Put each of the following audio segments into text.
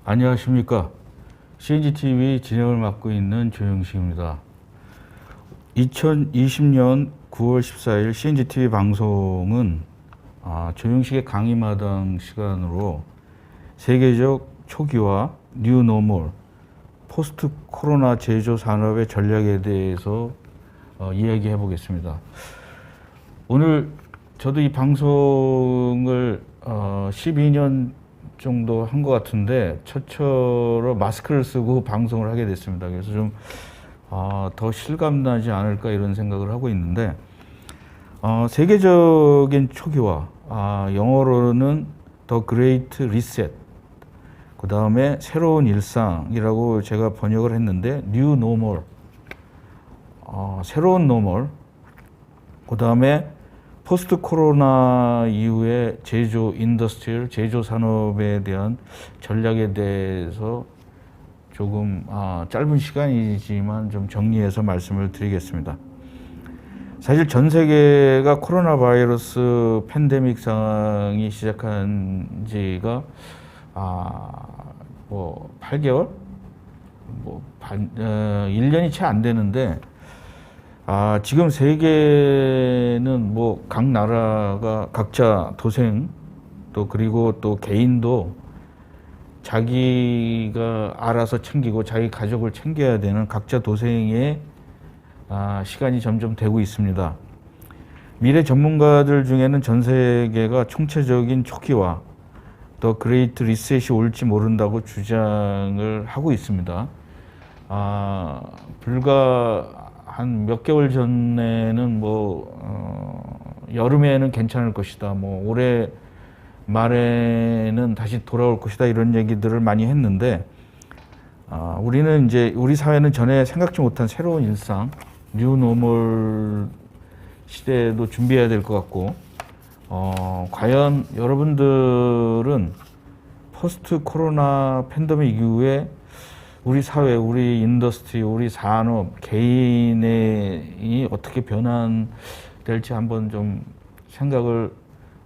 안녕하십니까. CNGTV 진행을 맡고 있는 조영식입니다. 2020년 9월 14일 CNGTV 방송은 조영식의 강의마당 시간으로 세계적 초기화, 뉴노멀, 포스트 코로나 제조 산업의 전략에 대해서 이야기해 보겠습니다. 오늘 저도 이 방송을 12년 정도 한 것 같은데 처처럼 마스크를 쓰고 방송을 하게 됐습니다. 그래서 좀 더 실감나지 않을까 이런 생각을 하고 있는데 세계적인 초기화, 영어로는 더 그레이트 리셋, 그 다음에 새로운 일상이라고 제가 번역을 했는데 뉴 노멀, 새로운 노멀, 그 다음에 포스트 코로나 이후에 제조 인더스트리얼, 제조 산업에 대한 전략에 대해서 조금 짧은 시간이지만 좀 정리해서 말씀을 드리겠습니다. 사실 전 세계가 코로나 바이러스 팬데믹 상황이 시작한 지가 8개월? 1년이 채 안 되는데 지금 세계는 각 나라가 각자 도생 또 그리고 또 개인도 자기가 알아서 챙기고 자기 가족을 챙겨야 되는 각자 도생의 시간이 점점 되고 있습니다. 미래 전문가들 중에는 전 세계가 총체적인 초기화, 더 그레이트 리셋이 올지 모른다고 주장을 하고 있습니다. 불과 한 몇 개월 전에는 여름에는 괜찮을 것이다, 올해 말에는 다시 돌아올 것이다, 이런 얘기들을 많이 했는데 우리는 이제 우리 사회는 전에 생각지 못한 새로운 일상, 뉴노멀 시대도 준비해야 될 것 같고 과연 여러분들은 포스트 코로나 팬데믹 이후에 우리 사회, 우리 인더스트리, 우리 산업, 개인이 어떻게 변환될지 한번 좀 생각을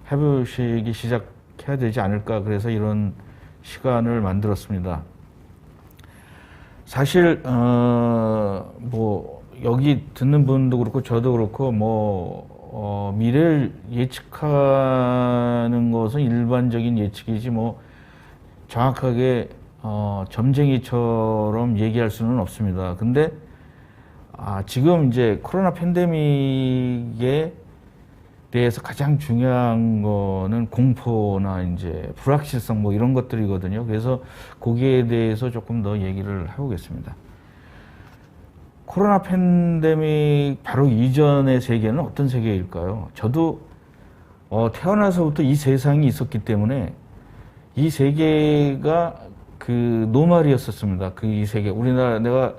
해보시기 시작해야 되지 않을까, 그래서 이런 시간을 만들었습니다. 사실 여기 듣는 분도 그렇고 저도 그렇고 미래를 예측하는 것은 일반적인 예측이지 정확하게 점쟁이처럼 얘기할 수는 없습니다. 근데 지금 이제 코로나 팬데믹에 대해서 가장 중요한 거는 공포나 이제 불확실성 이런 것들이거든요. 그래서 거기에 대해서 조금 더 얘기를 해보겠습니다. 코로나 팬데믹 바로 이전의 세계는 어떤 세계일까요? 저도 태어나서부터 이 세상이 있었기 때문에 이 세계가 그 노말이었었습니다. 이 세계. 우리나라, 내가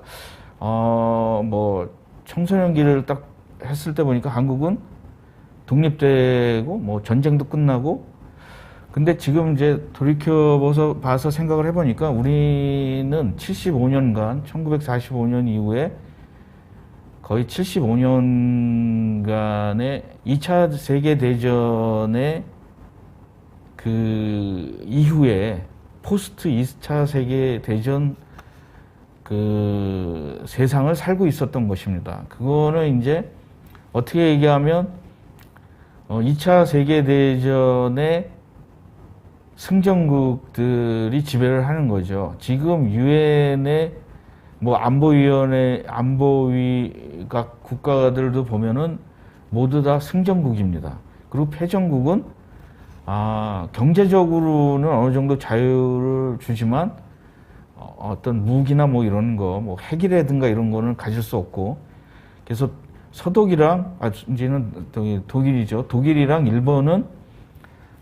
청소년기를 딱 했을 때 보니까 한국은 독립되고 전쟁도 끝나고, 근데 지금 이제 돌이켜봐서 생각을 해보니까 우리는 75년간 1945년 이후에 거의 75년간의 2차 세계대전의 그 이후에 포스트 2차 세계대전 그 세상을 살고 있었던 것입니다. 그거는 이제 어떻게 얘기하면 2차 세계대전의 승전국들이 지배를 하는 거죠. 지금 유엔의 안보위원회, 안보위각 국가들도 보면은 모두 다 승전국입니다. 그리고 패전국은 경제적으로는 어느 정도 자유를 주지만 어떤 무기나 이런 거, 핵이라든가 이런 거는 가질 수 없고, 그래서 서독이랑 이제는 독일이죠. 독일이랑 일본은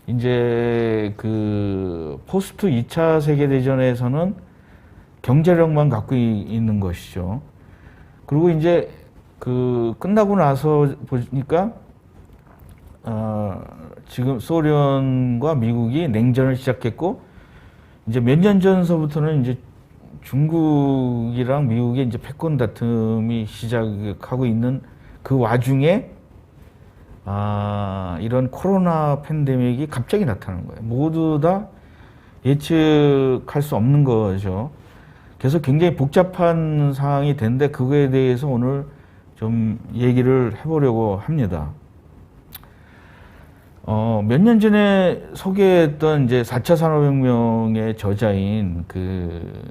이제 그 포스트 2차 세계대전에서는 경제력만 갖고 있는 것이죠. 그리고 이제 그 끝나고 나서 보니까 지금 소련과 미국이 냉전을 시작했고, 이제 몇 년 전서부터는 이제 중국이랑 미국의 이제 패권 다툼이 시작하고 있는 그 와중에 이런 코로나 팬데믹이 갑자기 나타난 거예요. 모두 다 예측할 수 없는 거죠. 그래서 굉장히 복잡한 상황이 된데 그거에 대해서 오늘 좀 얘기를 해보려고 합니다. 몇 년 전에 소개했던 이제 4차 산업혁명의 저자인 그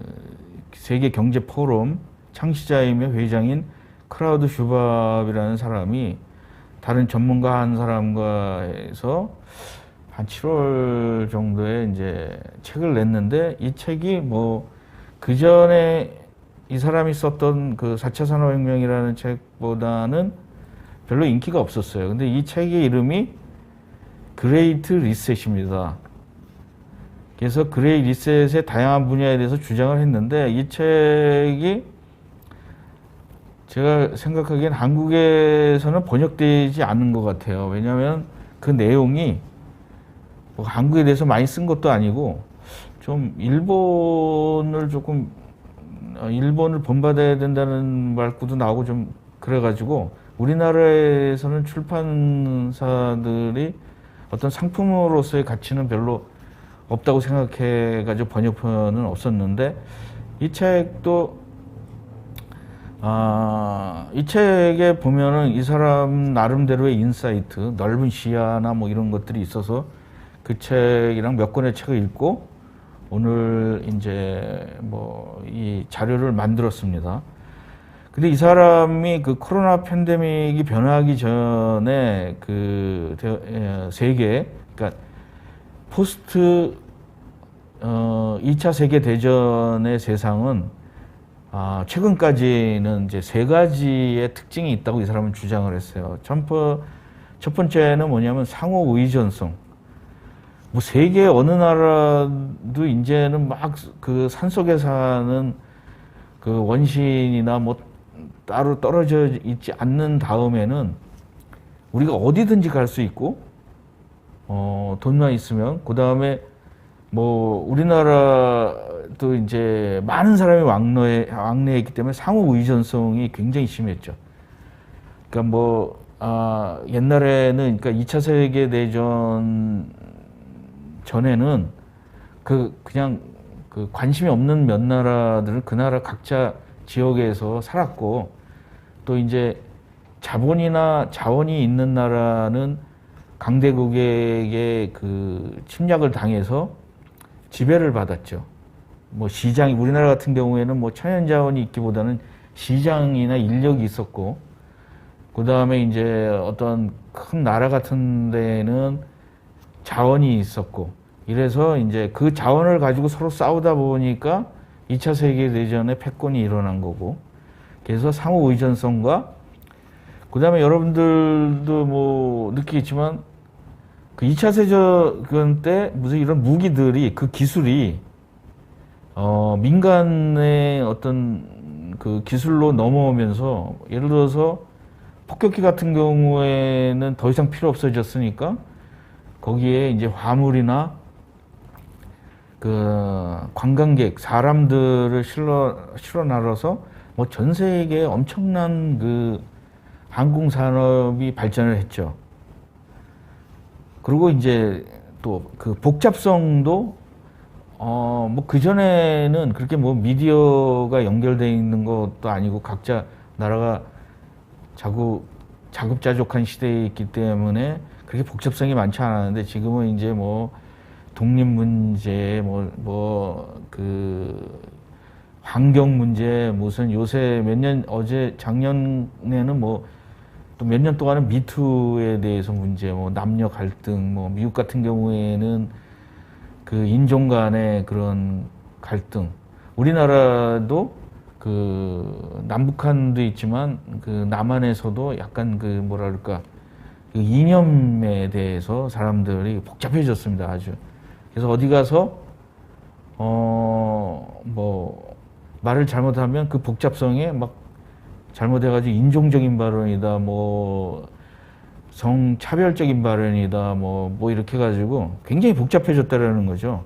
세계 경제 포럼 창시자이며 회장인 클라우드 슈밥이라는 사람이 다른 전문가 한 사람과 해서 한 7월 정도에 이제 책을 냈는데 이 책이 뭐 그 전에 이 사람이 썼던 그 4차 산업혁명이라는 책보다는 별로 인기가 없었어요. 근데 이 책의 이름이 그레이트 리셋입니다. 그래서 그레이 리셋의 다양한 분야에 대해서 주장을 했는데 이 책이 제가 생각하기엔 한국에서는 번역되지 않은 것 같아요. 왜냐하면 그 내용이 뭐 한국에 대해서 많이 쓴 것도 아니고 좀 일본을 본받아야 된다는 말구도 나오고 좀 그래가지고 우리나라에서는 출판사들이 어떤 상품으로서의 가치는 별로 없다고 생각해가지고 번역편은 없었는데 이 책도 이 책에 보면은 이 사람 나름대로의 인사이트, 넓은 시야나 뭐 이런 것들이 있어서 그 책이랑 몇 권의 책을 읽고 오늘 이제 뭐 이 자료를 만들었습니다. 근데 이 사람이 그 코로나 팬데믹이 변화하기 전에 그 세계, 그러니까 포스트 2차 세계 대전의 세상은 최근까지는 이제 세 가지의 특징이 있다고 이 사람은 주장을 했어요. 첫 번째는 뭐냐면 상호 의존성. 뭐 세계 어느 나라도 이제는 막 그 산속에 사는 그 원시인이나 뭐 따로 떨어져 있지 않는 다음에는 우리가 어디든지 갈 수 있고 돈만 있으면 그 다음에 뭐 우리나라도 이제 많은 사람이 왕래했기 때문에 상호 의존성이 굉장히 심했죠. 그러니까 뭐 옛날에는 그러니까 2차 세계 대전 전에는 그냥 그 관심이 없는 몇 나라들은 그 나라 각자 지역에서 살았고 또 이제 자본이나 자원이 있는 나라는 강대국에게 그 침략을 당해서 지배를 받았죠. 뭐 우리나라 같은 경우에는 뭐 천연자원이 있기보다는 시장이나 인력이 있었고 그 다음에 이제 어떤 큰 나라 같은 데는 자원이 있었고 이래서 이제 그 자원을 가지고 서로 싸우다 보니까 2차 세계대전의 패권이 일어난 거고 그래서 상호 의존성과 그 다음에 여러분들도 뭐 느끼겠지만 그 2차 세전 때 무슨 이런 무기들이 그 기술이 민간의 어떤 그 기술로 넘어오면서 예를 들어서 폭격기 같은 경우에는 더 이상 필요 없어졌으니까 거기에 이제 화물이나 그 관광객 사람들을 실어 나눠서 뭐 전 세계에 엄청난 그 항공 산업이 발전을 했죠. 그리고 이제 또 그 복잡성도 뭐 그전에는 그렇게 뭐 미디어가 연결되어 있는 것도 아니고 각자 나라가 자급자족한 시대에 있기 때문에 그렇게 복잡성이 많지 않았는데 지금은 이제 뭐 독립 문제, 그 환경 문제, 무슨 요새 작년에는 뭐 또 몇 년 동안은 미투에 대해서 문제, 뭐 남녀 갈등, 뭐 미국 같은 경우에는 그 인종 간의 그런 갈등. 우리나라도 그 남북한도 있지만 그 남한에서도 약간 그 뭐랄까 그 이념에 대해서 사람들이 복잡해졌습니다. 아주. 그래서 어디 가서 뭐 말을 잘못하면 그 복잡성에 막 잘못해가지고 인종적인 발언이다, 뭐 성차별적인 발언이다, 뭐 이렇게 해가지고 굉장히 복잡해졌다라는 거죠.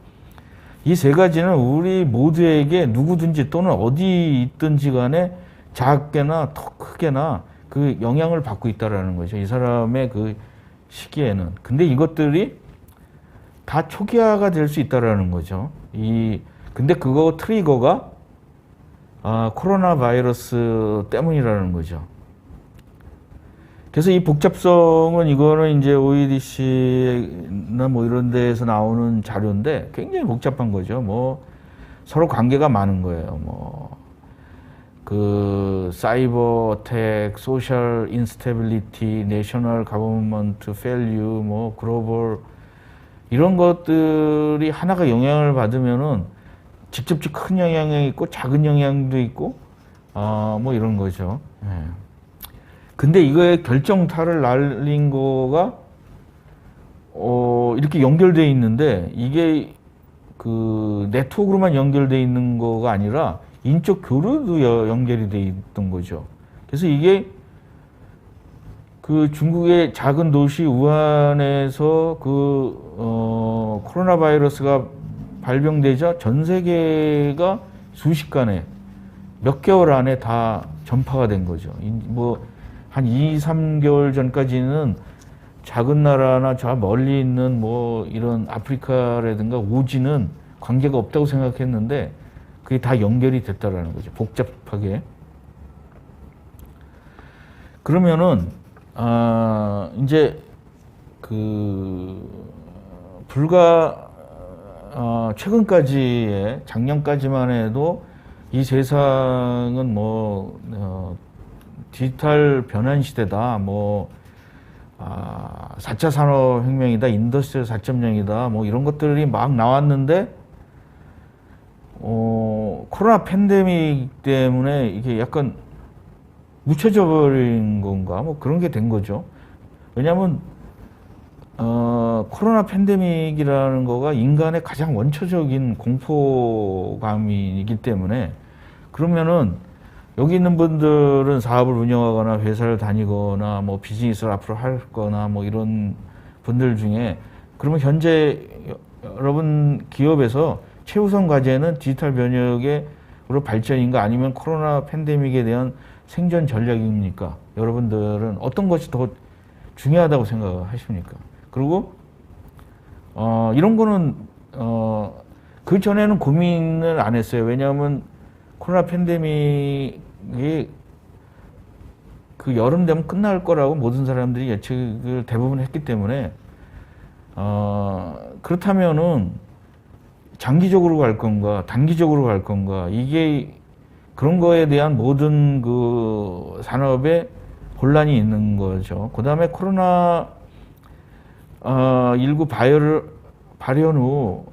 이 세 가지는 우리 모두에게 누구든지 또는 어디 있든지 간에 작게나 더 크게나 그 영향을 받고 있다라는 거죠. 이 사람의 그 시기에는. 근데 이것들이 다 초기화가 될 수 있다라는 거죠. 근데 그거 트리거가 코로나 바이러스 때문이라는 거죠. 그래서 이 복잡성은 이거는 이제 OEDC나 뭐 이런 데에서 나오는 자료인데 굉장히 복잡한 거죠. 뭐 서로 관계가 많은 거예요. 뭐 그 사이버 어택, 소셜 인스테빌리티, 내셔널 가버먼트 페일유, 뭐 글로벌 이런 것들이 하나가 영향을 받으면은 직접적 큰 영향이 있고 작은 영향도 있고 뭐 이런 거죠. 예. 근데 이거에 결정타를 날린 거가 이렇게 연결돼 있는데 이게 그 네트워크로만 연결돼 있는 거가 아니라 인적 교류도 연결이 돼 있던 거죠. 그래서 이게 그 중국의 작은 도시 우한에서 그 코로나 바이러스가 발병되자 전 세계가 순식간에 몇 개월 안에 다 전파가 된 거죠. 뭐 한 2, 3개월 전까지는 작은 나라나 저 멀리 있는 뭐 이런 아프리카라든가 오지는 관계가 없다고 생각했는데 그게 다 연결이 됐다라는 거죠. 복잡하게. 그러면은 이제 그 불과 최근까지의 작년까지만 해도 이 세상은 뭐 디지털 변환 시대다, 뭐 4차 산업혁명이다, 인더스트리얼 4.0이다, 뭐 이런 것들이 막 나왔는데 코로나 팬데믹 때문에 이게 약간 묻혀져 버린 건가, 뭐 그런 게 된 거죠. 왜냐하면 코로나 팬데믹이라는 거가 인간의 가장 원초적인 공포감이기 때문에 그러면은 여기 있는 분들은 사업을 운영하거나 회사를 다니거나 뭐 비즈니스를 앞으로 할 거나 뭐 이런 분들 중에 그러면 현재 여러분 기업에서 최우선 과제는 디지털 변혁으로 발전인가 아니면 코로나 팬데믹에 대한 생존 전략입니까? 여러분들은 어떤 것이 더 중요하다고 생각하십니까? 그리고 이런 거는 그 전에는 고민을 안 했어요. 왜냐하면 코로나 팬데믹이 그 여름 되면 끝날 거라고 모든 사람들이 예측을 대부분 했기 때문에 그렇다면은 장기적으로 갈 건가 단기적으로 갈 건가 이게 그런 거에 대한 모든 그 산업에 혼란이 있는 거죠. 그 다음에 코로나 19 발현 후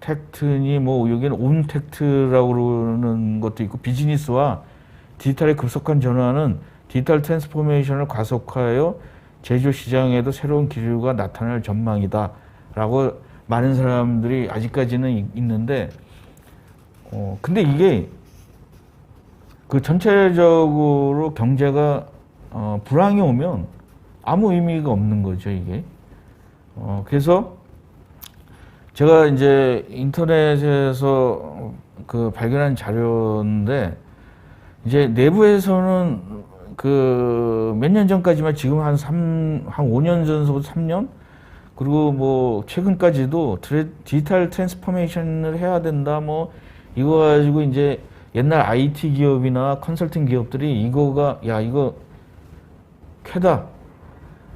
언택트니 뭐 여기는 온택트라고 그러는 것도 있고 비즈니스와 디지털의 급속한 전환은 디지털 트랜스포메이션을 가속화하여 제조 시장에도 새로운 기류가 나타날 전망이다 라고 많은 사람들이 아직까지는 있는데 근데 이게 그 전체적으로 경제가 불황이 오면 아무 의미가 없는 거죠, 이게. 그래서 제가 이제 인터넷에서 그 발견한 자료인데 이제 내부에서는 그 몇 년 전까지만 지금 한 5년 전서부터 3년 그리고 뭐 최근까지도 디지털 트랜스포메이션을 해야 된다 뭐 이거 가지고 이제 옛날 IT 기업이나 컨설팅 기업들이 이거가 야 이거 쾌다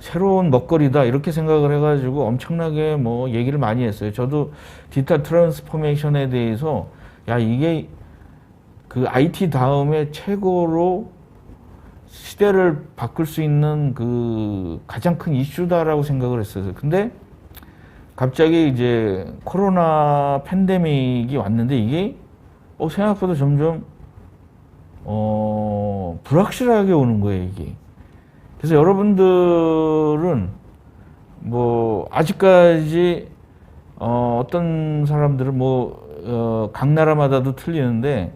새로운 먹거리다 이렇게 생각을 해가지고 엄청나게 뭐 얘기를 많이 했어요. 저도 디지털 트랜스포메이션에 대해서 야 이게 그 IT 다음에 최고로 시대를 바꿀 수 있는 그 가장 큰 이슈다라고 생각을 했어요. 근데 갑자기 이제 코로나 팬데믹이 왔는데 이게 생각보다 점점 불확실하게 오는 거예요, 이게. 그래서 여러분들은 뭐 아직까지 어떤 사람들은 뭐 각 나라마다도 틀리는데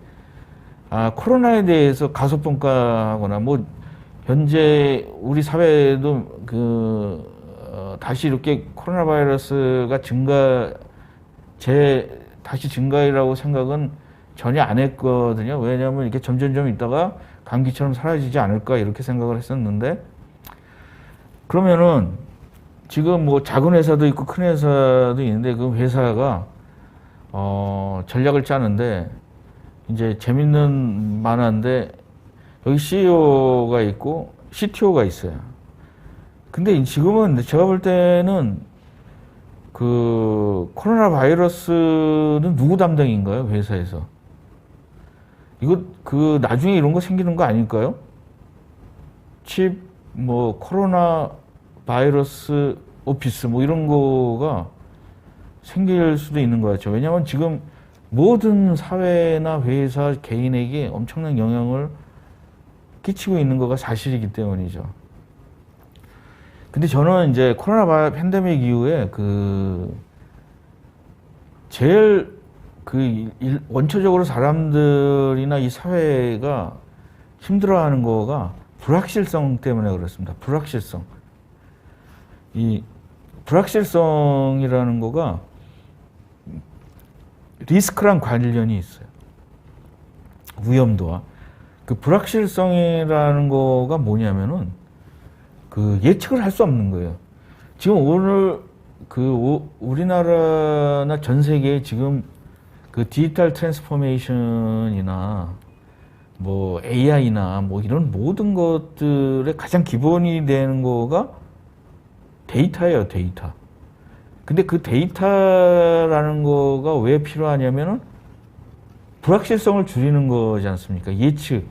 코로나에 대해서 가소평가하거나 뭐 현재 우리 사회에도 다시 이렇게 코로나 바이러스가 다시 증가이라고 생각은 전혀 안 했거든요. 왜냐하면 이렇게 점점점 있다가 감기처럼 사라지지 않을까 이렇게 생각을 했었는데 그러면은 지금 뭐 작은 회사도 있고 큰 회사도 있는데 그 회사가 전략을 짜는데 이제 재밌는 만화인데 여기 CEO가 있고 CTO가 있어요. 근데 지금은 제가 볼 때는 그 코로나 바이러스는 누구 담당인가요? 회사에서. 이거 그 나중에 이런 거 생기는 거 아닐까요? 칩 뭐 코로나 바이러스 오피스 뭐 이런 거가 생길 수도 있는 것 같죠. 왜냐하면 지금 모든 사회나 회사 개인에게 엄청난 영향을 끼치고 있는 거가 사실이기 때문이죠. 근데 저는 이제 코로나 팬데믹 이후에 제일 원초적으로 사람들이나 이 사회가 힘들어하는 거가 불확실성 때문에 그렇습니다. 불확실성. 이 불확실성이라는 거가 리스크랑 관련이 있어요. 위험도와. 그 불확실성이라는 거가 뭐냐면은 그 예측을 할 수 없는 거예요. 지금 오늘 우리나라나 전 세계에 지금 그 디지털 트랜스포메이션이나 뭐 AI나 뭐 이런 모든 것들의 가장 기본이 되는 거가 데이터예요, 데이터. 근데 그 데이터라는 거가 왜 필요하냐면은 불확실성을 줄이는 거지 않습니까? 예측.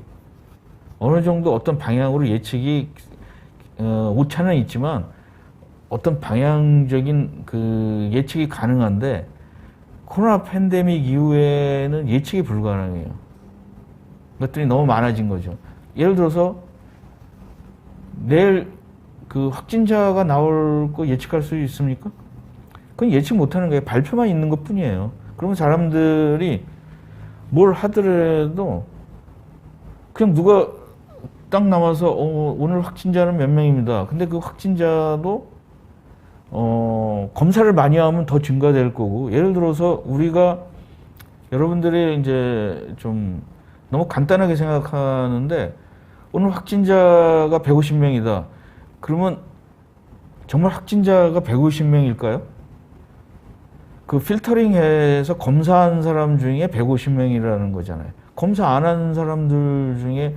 어느 정도 어떤 방향으로 예측이 오차는 있지만 어떤 방향적인 그 예측이 가능한데 코로나 팬데믹 이후에는 예측이 불가능해요. 것들이 너무 많아진 거죠. 예를 들어서 내일 그 확진자가 나올 거 예측할 수 있습니까? 그건 예측 못하는 거예요. 발표만 있는 것 뿐이에요. 그러면 사람들이 뭘 하더라도 그냥 누가 딱 나와서 오늘 확진자는 몇 명입니다. 근데 그 확진자도 검사를 많이 하면 더 증가될 거고, 예를 들어서 우리가 여러분들이 이제 좀 너무 간단하게 생각하는데 오늘 확진자가 150명이다. 그러면 정말 확진자가 150명일까요? 그 필터링해서 검사한 사람 중에 150명이라는 거잖아요. 검사 안 한 사람들 중에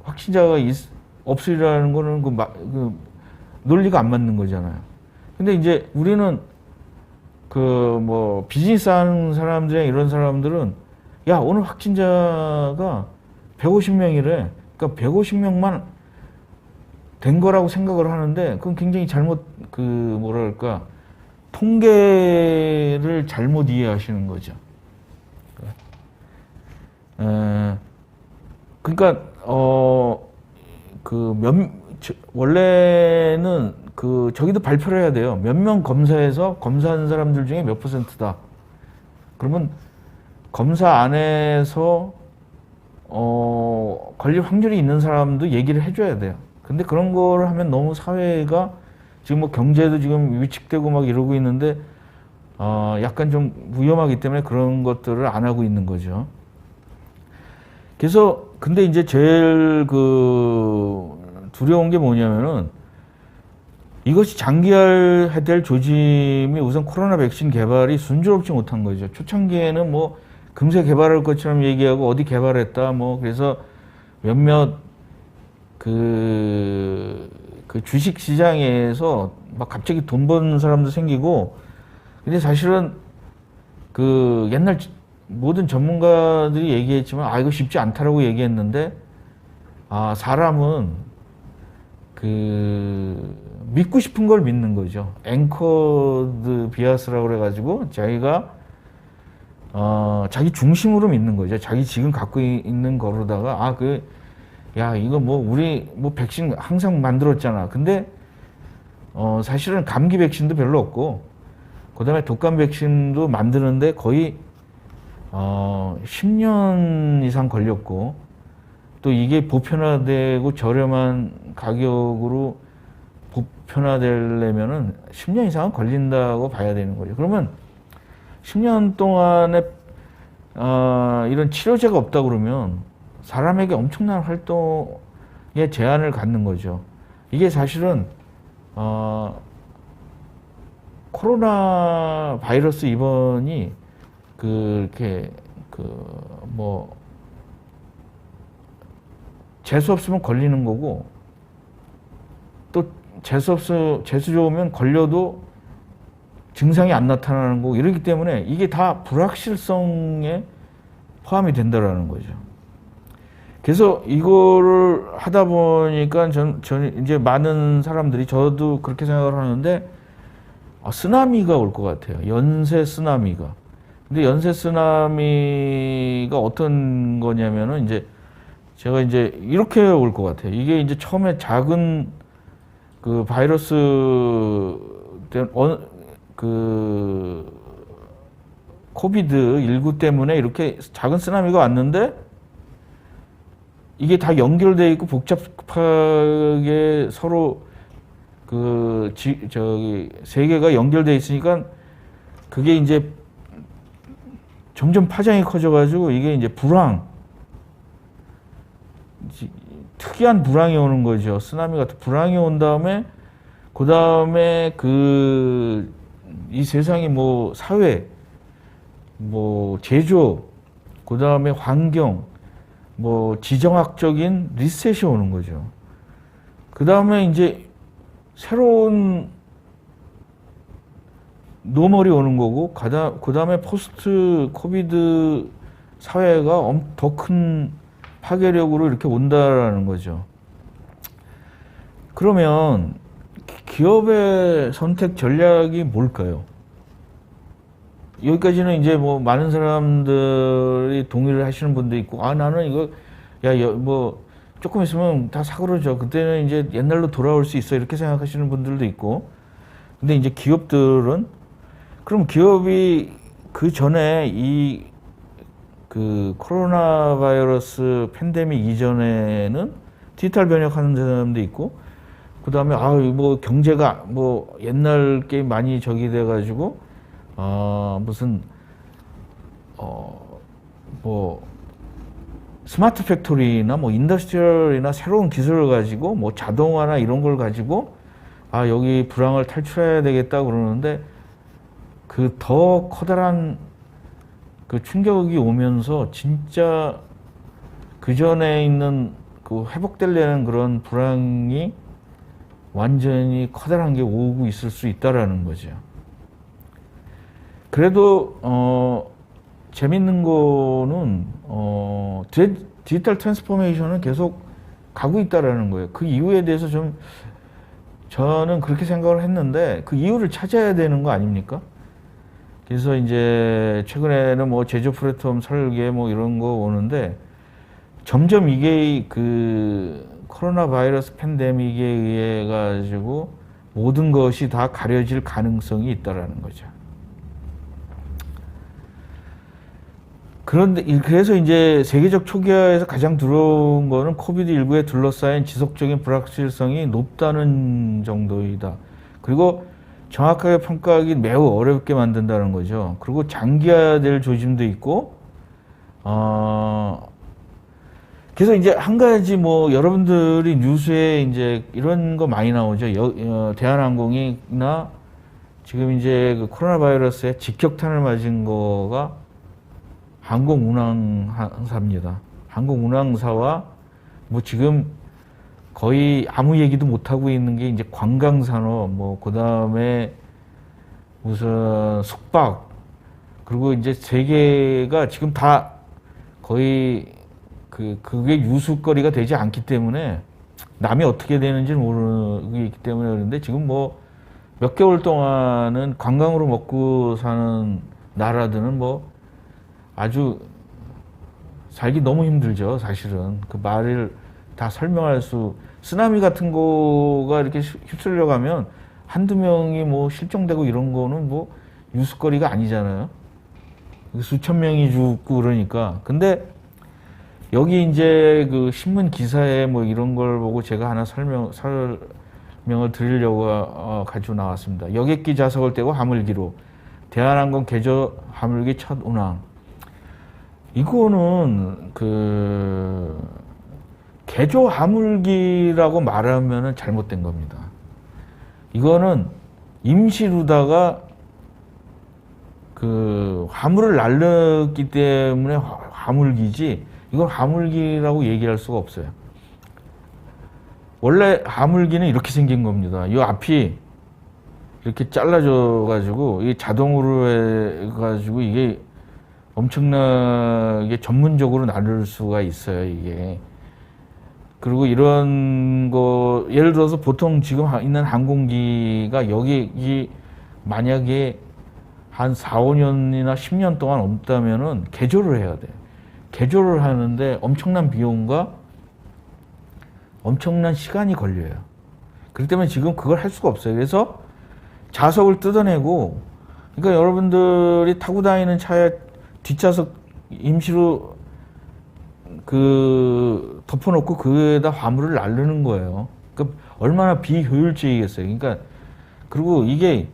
확진자가 없으리라는 거는 그 논리가 안 맞는 거잖아요. 근데 이제 우리는 그 뭐 비즈니스 하는 사람들이나 이런 사람들은 야, 오늘 확진자가 150명이래. 그러니까 150명만 된 거라고 생각을 하는데 그건 굉장히 잘못 뭐랄까 통계를 잘못 이해하시는 거죠. 그러니까 원래는 저기도 발표를 해야 돼요. 몇 명 검사해서 검사한 사람들 중에 몇 %다. 그러면 검사 안에서 걸릴 확률이 있는 사람도 얘기를 해줘야 돼요. 근데 그런 거를 하면 너무 사회가 지금 뭐 경제도 지금 위축되고 막 이러고 있는데 약간 좀 위험하기 때문에 그런 것들을 안 하고 있는 거죠. 그래서 근데 이제 제일 두려운 게 뭐냐면은 이것이 장기화될 조짐이 우선 코로나 백신 개발이 순조롭지 못한 거죠. 초창기에는 뭐 금세 개발할 것처럼 얘기하고 어디 개발했다 뭐 그래서 몇몇 그 주식 시장에서 막 갑자기 돈 버는 사람도 생기고, 근데 사실은 옛날 모든 전문가들이 얘기했지만 이거 쉽지 않다라고 얘기했는데 사람은 믿고 싶은 걸 믿는 거죠. 앵커드 비아스라고 그래가지고 자기가 자기 중심으로 믿는 거죠. 자기 지금 갖고 있는 거로다가 이거 뭐 우리 뭐 백신 항상 만들었잖아. 근데 사실은 감기 백신도 별로 없고 그다음에 독감 백신도 만드는데 거의 10년 이상 걸렸고, 또 이게 보편화되고 저렴한 가격으로 보편화되려면은 10년 이상은 걸린다고 봐야 되는 거죠. 그러면 10년 동안에 이런 치료제가 없다 그러면 사람에게 엄청난 활동에 제한을 갖는 거죠. 이게 사실은 코로나 바이러스 입원이 재수 없으면 걸리는 거고, 또 재수 좋으면 걸려도 증상이 안 나타나는 거고, 이러기 때문에 이게 다 불확실성에 포함이 된다라는 거죠. 그래서 이거를 하다 보니까 저는 이제 많은 사람들이, 저도 그렇게 생각을 하는데, 쓰나미가 올 것 같아요. 연쇄 쓰나미가. 근데 연쇄 쓰나미가 어떤 거냐면은 이제 제가 이제 이렇게 올 것 같아요. 이게 이제 처음에 작은 그 바이러스 코비드19 때문에 이렇게 작은 쓰나미가 왔는데, 이게 다 연결되어 있고 복잡하게 서로 세계가 연결되어 있으니까 그게 이제 점점 파장이 커져가지고 이게 이제 특이한 불황이 오는 거죠. 쓰나미 같은 불황이 온 다음에, 그 다음에 이 세상이 뭐 사회, 뭐 제조, 그 다음에 환경, 뭐 지정학적인 리셋이 오는 거죠. 그 다음에 이제 새로운 노멀이 오는 거고, 그 다음에 포스트 코비드 사회가 더 큰 파괴력으로 이렇게 온다라는 거죠. 그러면 기업의 선택 전략이 뭘까요? 여기까지는 이제 뭐 많은 사람들이 동의를 하시는 분도 있고, 나는 이거 뭐 조금 있으면 다 사그러져, 그때는 이제 옛날로 돌아올 수 있어, 이렇게 생각하시는 분들도 있고. 근데 이제 기업들은, 그럼 기업이 그 전에 코로나 바이러스 팬데믹 이전에는 디지털 변혁하는 사람도 있고, 그 다음에 뭐 경제가 뭐 옛날 게 많이 저기 돼가지고 무슨 뭐 스마트 팩토리나 뭐 인더스트리얼이나 새로운 기술을 가지고 뭐 자동화나 이런 걸 가지고 여기 불황을 탈출해야 되겠다 그러는데, 그 더 커다란 그 충격이 오면서 진짜 그 전에 있는 그 회복되려는 그런 불황이 완전히 커다란 게 오고 있을 수 있다라는 거죠. 그래도 재밌는 거는 디지털 트랜스포메이션은 계속 가고 있다라는 거예요. 그 이유에 대해서 저는 그렇게 생각을 했는데, 그 이유를 찾아야 되는 거 아닙니까? 그래서 이제 최근에는 뭐 제조 플랫폼 설계 뭐 이런 거 오는데, 점점 이게 코로나 바이러스 팬데믹에 의해 가지고 모든 것이 다 가려질 가능성이 있다라는 거죠. 그래서 이제 세계적 초기화에서 가장 두려운 거는 코비드19에 둘러싸인 지속적인 불확실성이 높다는 정도이다. 그리고 정확하게 평가하기 매우 어렵게 만든다는 거죠. 그리고 장기화될 조짐도 있고, 그래서 이제 한 가지 뭐 여러분들이 뉴스에 이제 이런 거 많이 나오죠. 대한항공이나 지금 이제 그 코로나 바이러스에 직격탄을 맞은 거가 항공운항사입니다. 항공운항사와 뭐 지금 거의 아무 얘기도 못 하고 있는 게 이제 관광산업, 뭐 그 다음에 무슨 숙박, 그리고 이제 세계가 지금 다 거의 그게 유수거리가 되지 않기 때문에 남이 어떻게 되는지 모르기 때문에 그런데, 지금 뭐 몇 개월 동안은 관광으로 먹고 사는 나라들은 뭐 아주 살기 너무 힘들죠, 사실은. 그 말을 다 설명할 쓰나미 같은 거가 이렇게 휩쓸려 가면 한두 명이 뭐 실종되고 이런 거는 뭐 유수거리가 아니잖아요. 수천 명이 죽고 그러니까. 근데 여기 이제 그 신문 기사에 뭐 이런 걸 보고 제가 하나 설명을 드리려고 가지고 나왔습니다. 여객기 좌석을 떼고 하물기로 대한항공 개조 하물기 첫 운항. 이거는 개조 하물기라고 말하면은 잘못된 겁니다. 이거는 임시루다가 그 화물을 날렸기 때문에 화물기지 이건 화물기라고 얘기할 수가 없어요. 원래 화물기는 이렇게 생긴 겁니다. 이 앞이 이렇게 잘라져 가지고 이게 자동으로 해 가지고 이게 엄청나게 전문적으로 나눌 수가 있어요, 이게. 그리고 이런 거 예를 들어서 보통 지금 있는 항공기가 여기 만약에 한 4, 5년이나 10년 동안 없다면은 개조를 해야 돼요. 개조를 하는데 엄청난 비용과 엄청난 시간이 걸려요. 그렇기 때문에 지금 그걸 할 수가 없어요. 그래서 좌석을 뜯어내고, 그러니까 여러분들이 타고 다니는 차에 뒷좌석 임시로 그 덮어놓고 그에다 화물을 나르는 거예요. 그러니까 얼마나 비효율적이겠어요. 그러니까 그리고 이게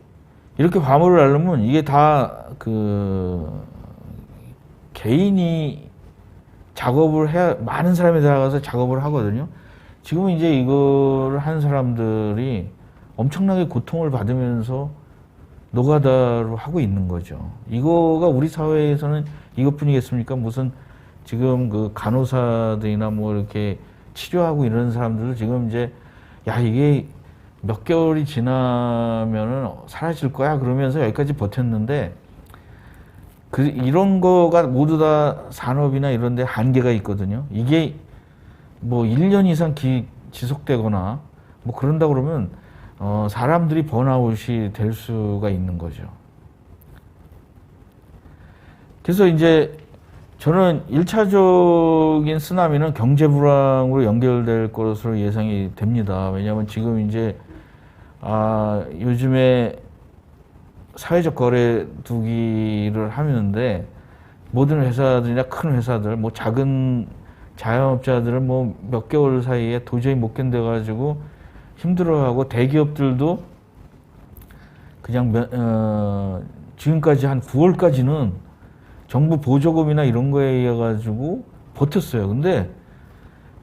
이렇게 화물을 나르면 이게 다 그 개인이 작업을 해야, 많은 사람이 들어가서 작업을 하거든요. 지금 이제 이거를 한 사람들이 엄청나게 고통을 받으면서 노가다로 하고 있는 거죠. 이거가 우리 사회에서는 이것뿐이겠습니까? 무슨 지금 그 간호사들이나 뭐 이렇게 치료하고 이런 사람들도 지금 이제 야 이게 몇 개월이 지나면은 사라질 거야 그러면서 여기까지 버텼는데 그 이런 거가 모두 다 산업이나 이런 데 한계가 있거든요. 이게 뭐 1년 이상 지속되거나 뭐 그런다 그러면 사람들이 번아웃이 될 수가 있는 거죠. 그래서 이제 저는 1차적인 쓰나미는 경제 불황으로 연결될 것으로 예상이 됩니다. 왜냐하면 지금 이제 요즘에 사회적 거래두기를 하는데 모든 회사들이나 큰 회사들, 뭐 작은 자영업자들은 뭐 몇 개월 사이에 도저히 못 견뎌가지고 힘들어하고 대기업들도 그냥 지금까지 한 9월까지는 정부 보조금이나 이런 거에 의해 가지고 버텼어요. 근데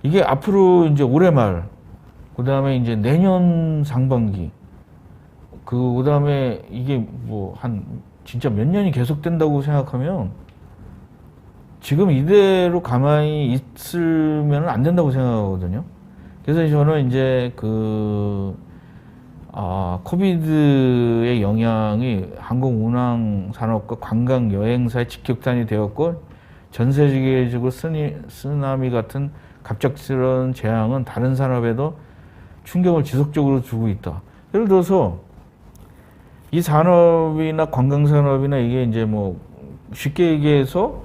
이게 앞으로 이제 올해 말, 그 다음에 이제 내년 상반기, 그 다음에 이게 뭐 한 진짜 몇 년이 계속된다고 생각하면 지금 이대로 가만히 있으면 안 된다고 생각하거든요. 그래서 저는 이제 코비드의 영향이 항공 운항 산업과 관광 여행사에 직격탄이 되었고 전 세계적으로 쓰나미 같은 갑작스러운 재앙은 다른 산업에도 충격을 지속적으로 주고 있다. 예를 들어서 이 산업이나 관광 산업이나 이게 이제 뭐 쉽게 얘기해서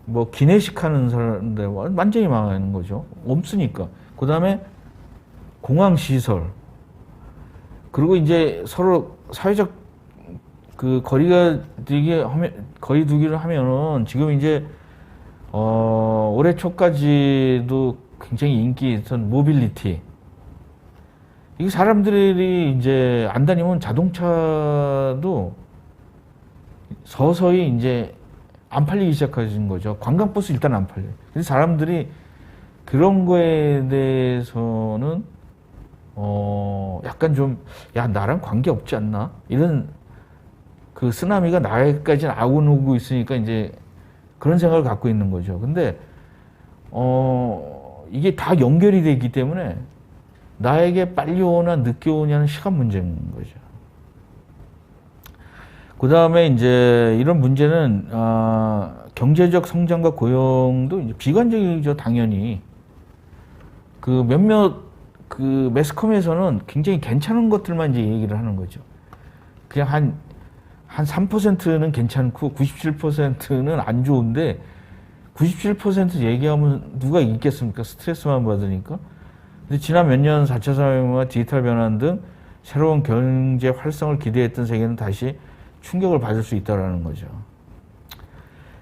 뭐 기내식 하는 사람들 완전히 망하는 거죠. 없으니까. 그 다음에 공항 시설, 그리고 이제 서로 사회적 그 거리 두기를 하면은 지금 이제 올해 초까지도 굉장히 인기 있던 모빌리티, 이 사람들이 이제 안 다니면 자동차도 서서히 이제 안 팔리기 시작하신 거죠. 관광버스 일단 안 팔려요. 그래서 사람들이 그런 거에 대해서는 약간 좀, 야, 나랑 관계 없지 않나? 이런 그 쓰나미가 나에까지는 안 오고 있으니까 이제 그런 생각을 갖고 있는 거죠. 근데, 이게 다 연결이 되기 때문에 나에게 빨리 오나 늦게 오냐는 시간 문제인 거죠. 그 다음에 이제 이런 문제는, 경제적 성장과 고용도 이제 비관적이죠, 당연히. 그 매스컴에서는 굉장히 괜찮은 것들만 이제 얘기를 하는 거죠. 그냥 한 3%는 괜찮고 97%는 안 좋은데 97% 얘기하면 누가 있겠습니까? 스트레스만 받으니까. 근데 지난 몇 년 4차 산업혁명과 디지털 변환 등 새로운 경제 활성을 기대했던 세계는 다시 충격을 받을 수 있다라는 거죠.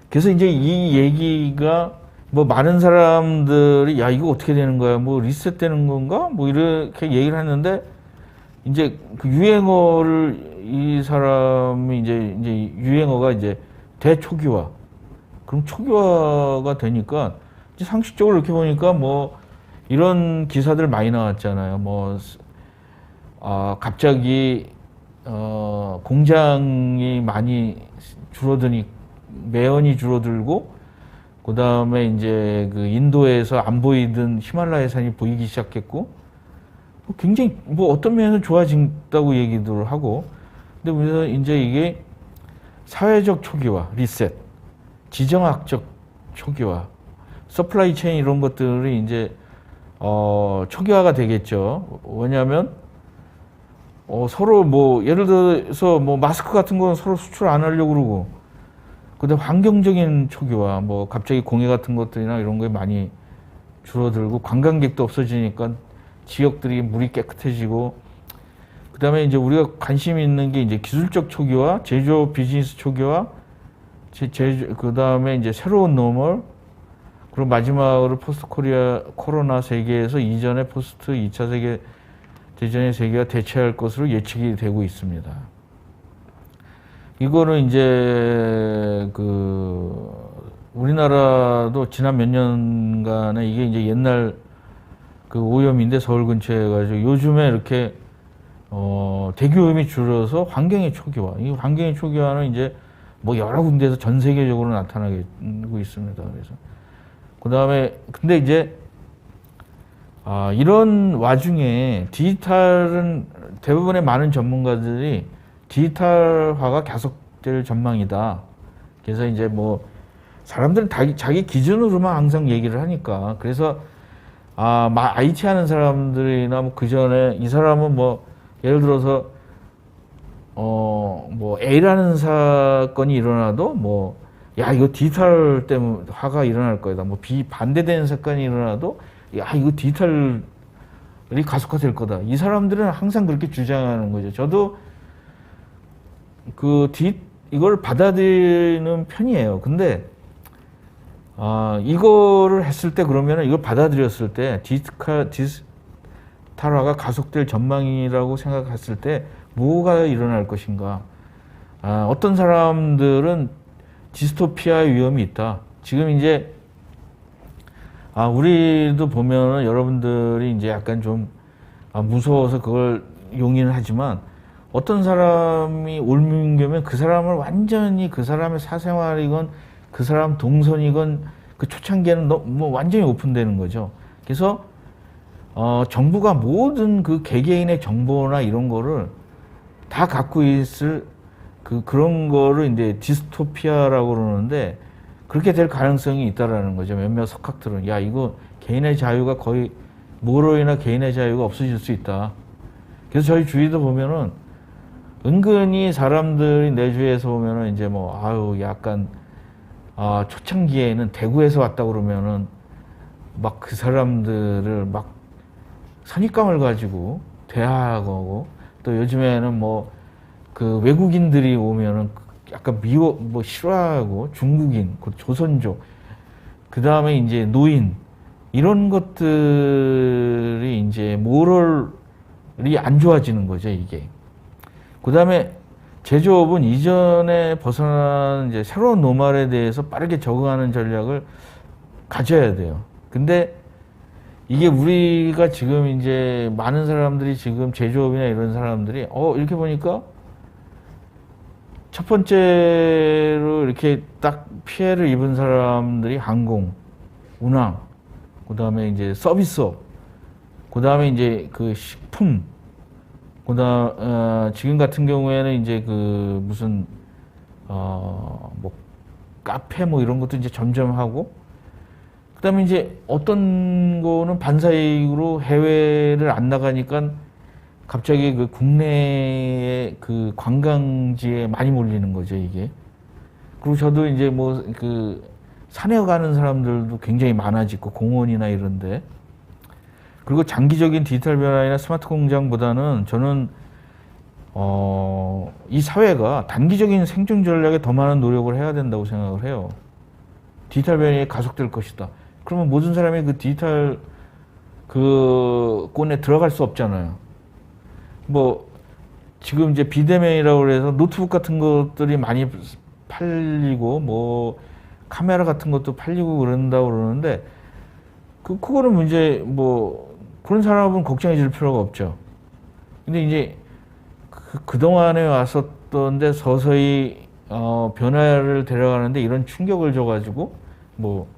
그래서 이제 이 얘기가 뭐 많은 사람들이 야 이거 어떻게 되는 거야? 뭐 리셋되는 건가? 뭐 이렇게 얘기를 했는데 이제 그 유행어를 이 사람이 이제 유행어가 이제 대초기화. 그럼 초기화가 되니까 이제 상식적으로 이렇게 보니까 뭐 이런 기사들 많이 나왔잖아요. 뭐 갑자기 공장이 많이 줄어드니 매연이 줄어들고 그 다음에 이제 그 인도에서 안 보이던 히말라야 산이 보이기 시작했고 굉장히 뭐 어떤 면에서 좋아진다고 얘기들 하고 근데 그래서 이제 이게 사회적 초기화, 리셋, 지정학적 초기화, 서플라이 체인 이런 것들이 이제 초기화가 되겠죠. 왜냐하면 서로 뭐 예를 들어서 뭐 마스크 같은 거 서로 수출 안 하려고 그러고 그다음 환경적인 초기화, 뭐 갑자기 공해 같은 것들이나 이런 거에 많이 줄어들고 관광객도 없어지니까 지역들이 물이 깨끗해지고 그다음에 이제 우리가 관심 있는 게 이제 기술적 초기화, 제조업 비즈니스 초기화, 그다음에 이제 새로운 노멀, 그리고 마지막으로 포스트 코로나 세계에서 이전의 포스트 2차 세계 대전의 세계가 대체할 것으로 예측이 되고 있습니다. 이거는 이제 그 우리나라도 지난 몇 년간에 이게 이제 옛날 그 오염인데 서울 근처에 가지고 요즘에 이렇게 대기오염이 줄어서 환경의 초기화. 이 환경의 초기화는 이제 뭐 여러 군데에서 전 세계적으로 나타나고 있습니다. 그래서 그 다음에 근데 이제 이런 와중에 디지털은 대부분의 많은 전문가들이 디지털화가 계속될 전망이다. 그래서 이제 뭐 사람들은 자기 기준으로만 항상 얘기를 하니까 그래서 IT 하는 사람들이나 뭐 그 전에 이 사람은 뭐 예를 들어서 뭐 A라는 사건이 일어나도 뭐 야 이거 디지털 때문에 화가 일어날 거다. 뭐 B 반대되는 사건이 일어나도 야 이거 디지털이 가속화될 거다. 이 사람들은 항상 그렇게 주장하는 거죠. 저도 이걸 받아들이는 편이에요. 근데 이거를 했을 때 그러면은 이걸 받아들였을 때 디지털화가 가속될 전망이라고 생각했을 때 뭐가 일어날 것인가? 어떤 사람들은 디스토피아의 위험이 있다. 지금 이제 우리도 보면은 여러분들이 이제 약간 좀 무서워서 그걸 용인을 하지만 어떤 사람이 옮겨면 그 사람을 완전히 그 사람의 사생활이건 그 사람 동선이건 그 초창기에는 뭐 완전히 오픈되는 거죠. 그래서 정부가 모든 그 개개인의 정보나 이런 거를 다 갖고 있을 그런 거를 이제 디스토피아라고 그러는데 그렇게 될 가능성이 있다라는 거죠. 몇몇 석학들은 야 이거 개인의 자유가 거의 뭐로 인해 개인의 자유가 없어질 수 있다. 그래서 저희 주위도 보면은 은근히 사람들이 내 주위에서 보면은 이제 뭐 약간 초창기에는 대구에서 왔다 그러면은 막 그 사람들을 막 선입감을 가지고 대하고 또 요즘에는 뭐 그 외국인들이 오면은 약간 뭐 싫어하고 중국인, 조선족, 그 다음에 이제 노인 이런 것들이 이제 모럴이 안 좋아지는 거죠 이게. 그 다음에 제조업은 이전에 벗어나는 이제 새로운 노멀에 대해서 빠르게 적응하는 전략을 가져야 돼요. 근데 이게 우리가 지금 이제 많은 사람들이 지금 제조업이나 이런 사람들이 이렇게 보니까 첫 번째로 이렇게 딱 피해를 입은 사람들이 항공, 운항, 그 다음에 이제 서비스업, 그 다음에 이제 그 식품, 지금 같은 경우에는 이제 그 무슨 뭐 카페 뭐 이런 것도 이제 점점 하고, 그 다음에 이제 어떤 거는 반사이익으로 해외를 안 나가니까 갑자기 그 국내의 그 관광지에 많이 몰리는 거죠, 이게. 그리고 저도 이제 뭐 그 산에 가는 사람들도 굉장히 많아지고 공원이나 이런데. 그리고 장기적인 디지털 변화나 스마트 공장보다는 저는 이 사회가 단기적인 생존 전략에 더 많은 노력을 해야 된다고 생각을 해요. 디지털 변화에 가속될 것이다. 그러면 모든 사람이 그 디지털 꼰에 들어갈 수 없잖아요. 뭐 지금 이제 비대면이라고 그래서 노트북 같은 것들이 많이 팔리고 뭐 카메라 같은 것도 팔리고 그런다고 그러는데 그거는 문제 뭐 그런 사람은 걱정해 줄 필요가 없죠. 근데 이제 그동안에 왔었던데 서서히 변화를 데려가는데 이런 충격을 줘가지고 뭐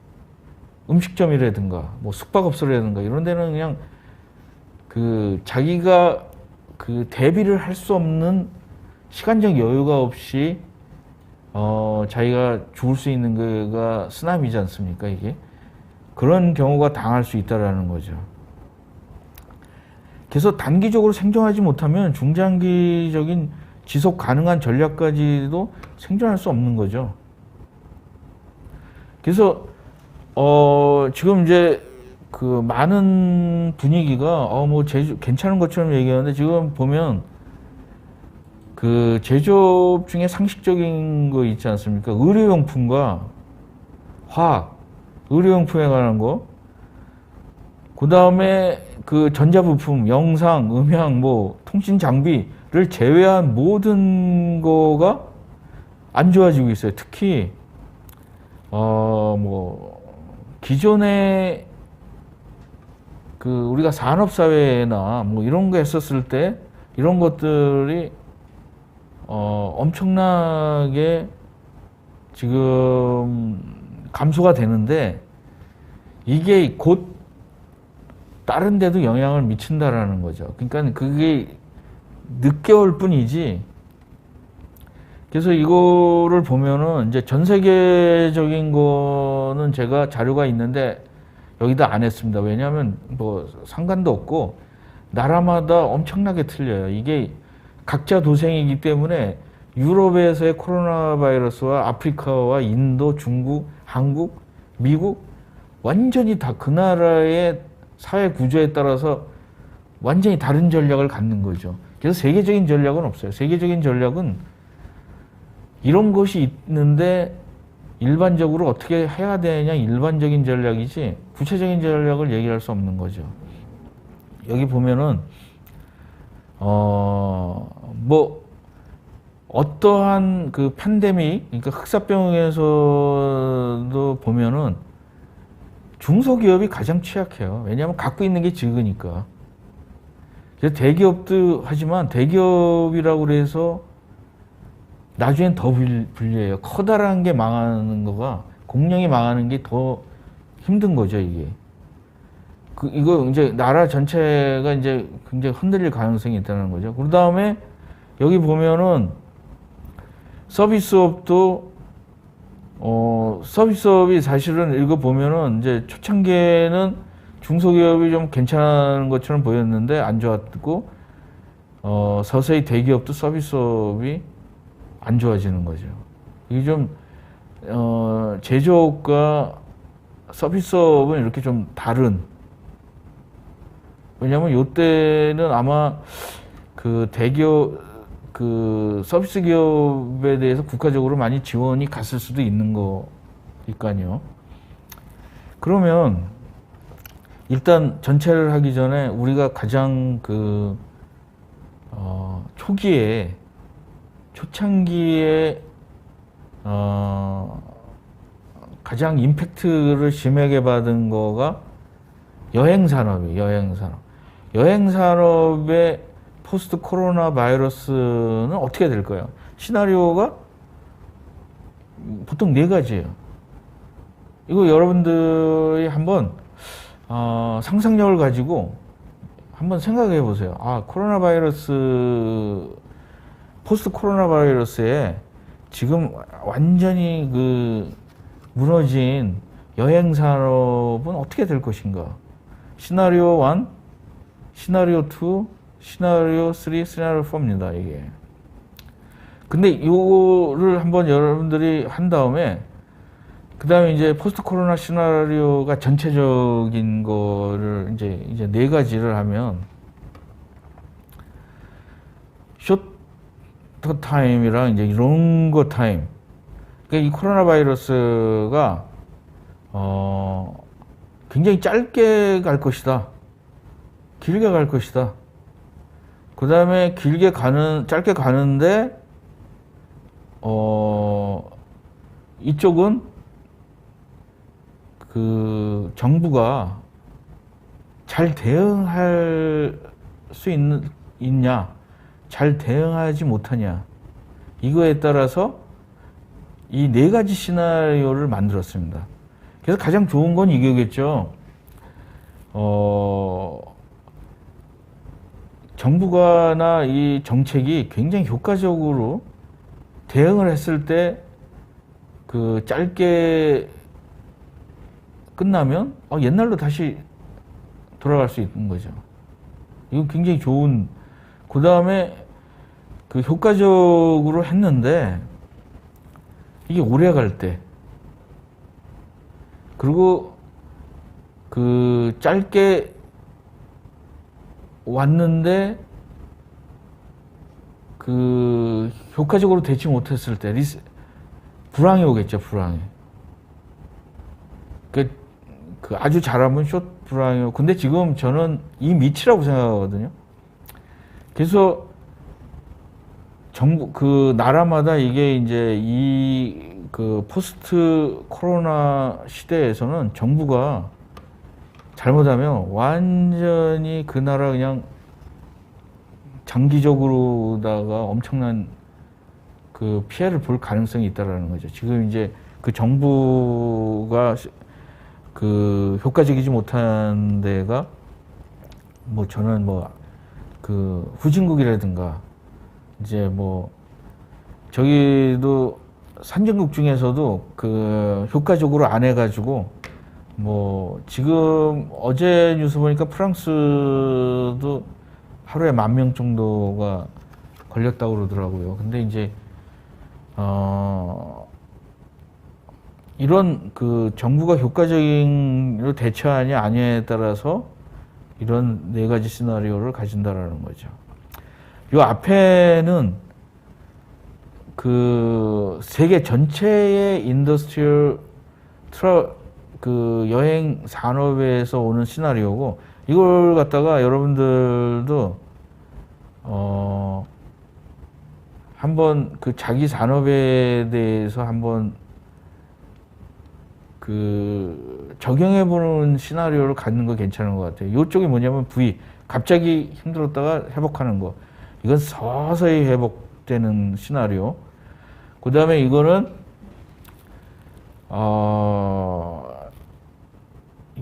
음식점이라든가 뭐 숙박업소라든가 이런 데는 그냥 그 자기가 그 대비를 할 수 없는 시간적 여유가 없이 자기가 죽을 수 있는 거가 쓰나미지 않습니까? 이게 그런 경우가 당할 수 있다라는 거죠. 그래서 단기적으로 생존하지 못하면 중장기적인 지속 가능한 전략까지도 생존할 수 없는 거죠. 그래서 지금 이제 그 많은 분위기가 뭐 제조 괜찮은 것처럼 얘기하는데 지금 보면 그 제조업 중에 상식적인 거 있지 않습니까? 의료용품과 화학, 의료용품에 관한 거, 그 다음에 그 전자부품, 영상, 음향, 뭐 통신 장비를 제외한 모든 거가 안 좋아지고 있어요. 특히 뭐 기존에 그 우리가 산업사회나 뭐 이런 거 했었을 때 이런 것들이 엄청나게 지금 감소가 되는데 이게 곧 다른 데도 영향을 미친다라는 거죠. 그러니까 그게 늦게 올 뿐이지. 그래서 이거를 보면은 이제 전 세계적인 거는 제가 자료가 있는데 여기다 안 했습니다. 왜냐하면 뭐 상관도 없고 나라마다 엄청나게 틀려요. 이게 각자 도생이기 때문에 유럽에서의 코로나 바이러스와 아프리카와 인도, 중국, 한국, 미국 완전히 다 그 나라의 사회 구조에 따라서 완전히 다른 전략을 갖는 거죠. 그래서 세계적인 전략은 없어요. 세계적인 전략은 이런 것이 있는데 일반적으로 어떻게 해야 되냐 일반적인 전략이지 구체적인 전략을 얘기할 수 없는 거죠. 여기 보면은 뭐 어떠한 그 팬데믹, 그러니까 흑사병에서도 보면은 중소기업이 가장 취약해요. 왜냐하면 갖고 있는 게 적으니까. 그래서 대기업도 하지만 대기업이라고 그래서 나중엔 더 불리해요. 커다란 게 망하는 거가 공룡이 망하는 게 더 힘든 거죠, 이게. 이거 이제 나라 전체가 이제 굉장히 흔들릴 가능성이 있다는 거죠. 그 다음에 여기 보면은 서비스업도 서비스업이 사실은 이거 보면은 이제 초창기에는 중소기업이 좀 괜찮은 것처럼 보였는데 안 좋았고 서서히 대기업도 서비스업이 안 좋아지는 거죠. 이게 좀 제조업과 서비스업은 이렇게 좀 다른. 왜냐하면 이때는 아마 그 대기업, 그 서비스 기업에 대해서 국가적으로 많이 지원이 갔을 수도 있는 거니까요. 그러면 일단 전체를 하기 전에 우리가 가장 그 초창기에 가장 임팩트를 심하게 받은 거가 여행산업이에요. 여행산업의 포스트 코로나 바이러스는 어떻게 될까요? 시나리오가 보통 4가지예요. 이거 여러분들이 한번 상상력을 가지고 한번 생각해 보세요. 코로나 바이러스, 포스트 코로나 바이러스에 지금 완전히 그 무너진 여행산업은 어떻게 될 것인가? 시나리오 1, 시나리오 2, 시나리오 3, 시나리오 4입니다, 이게. 근데 이거를 한번 여러분들이 한 다음에, 그 다음에 이제 포스트 코로나 시나리오가 전체적인 거를 이제 4가지를 하면, 쇼트 타임이랑 이제 롱거 타임. 그러니까 이 코로나 바이러스가, 굉장히 짧게 갈 것이다. 길게 갈 것이다. 그 다음에 짧게 가는데, 이쪽은 그 정부가 잘 대응할 수 있냐. 잘 대응하지 못하냐. 이거에 따라서 이 네 가지 시나리오를 만들었습니다. 그래서 가장 좋은 건 이거겠죠. 정부가나 이 정책이 굉장히 효과적으로 대응을 했을 때 그 짧게 끝나면 옛날로 다시 돌아갈 수 있는 거죠. 이거 굉장히 좋은. 그 다음에 그 효과적으로 했는데 이게 오래 갈 때, 그리고 그 짧게 왔는데 그 효과적으로 되지 못했을 때 불황이 오겠죠. 불황이. 그 아주 잘하면 숏 불황이 오고. 근데 지금 저는 이 밑이라고 생각하거든요. 그래서 정부 그 나라마다 이게 이제 이 그 포스트 코로나 시대에서는 정부가 잘못하면 완전히 그 나라 그냥 장기적으로다가 엄청난 그 피해를 볼 가능성이 있다라는 거죠. 지금 이제 그 정부가 그 효과적이지 못한 데가 뭐 저는 뭐 그 후진국이라든가 이제 뭐 저기도 선진국 중에서도 그 효과적으로 안 해가지고 뭐 지금 어제 뉴스 보니까 프랑스도 하루에 10,000명 정도가 걸렸다고 그러더라고요. 근데 이제 이런 그 정부가 효과적으로 대처하냐 아니냐에 따라서 이런 네 가지 시나리오를 가진다라는 거죠. 요 앞에는 그 세계 전체의 인더스트리얼 그 여행 산업에서 오는 시나리오고, 이걸 갖다가 여러분들도 한번 그 자기 산업에 대해서 한번 그 적용해 보는 시나리오를 갖는 거 괜찮은 것 같아요. 이쪽이 뭐냐면 V, 갑자기 힘들었다가 회복하는 거. 이건 서서히 회복되는 시나리오. 그 다음에 이거는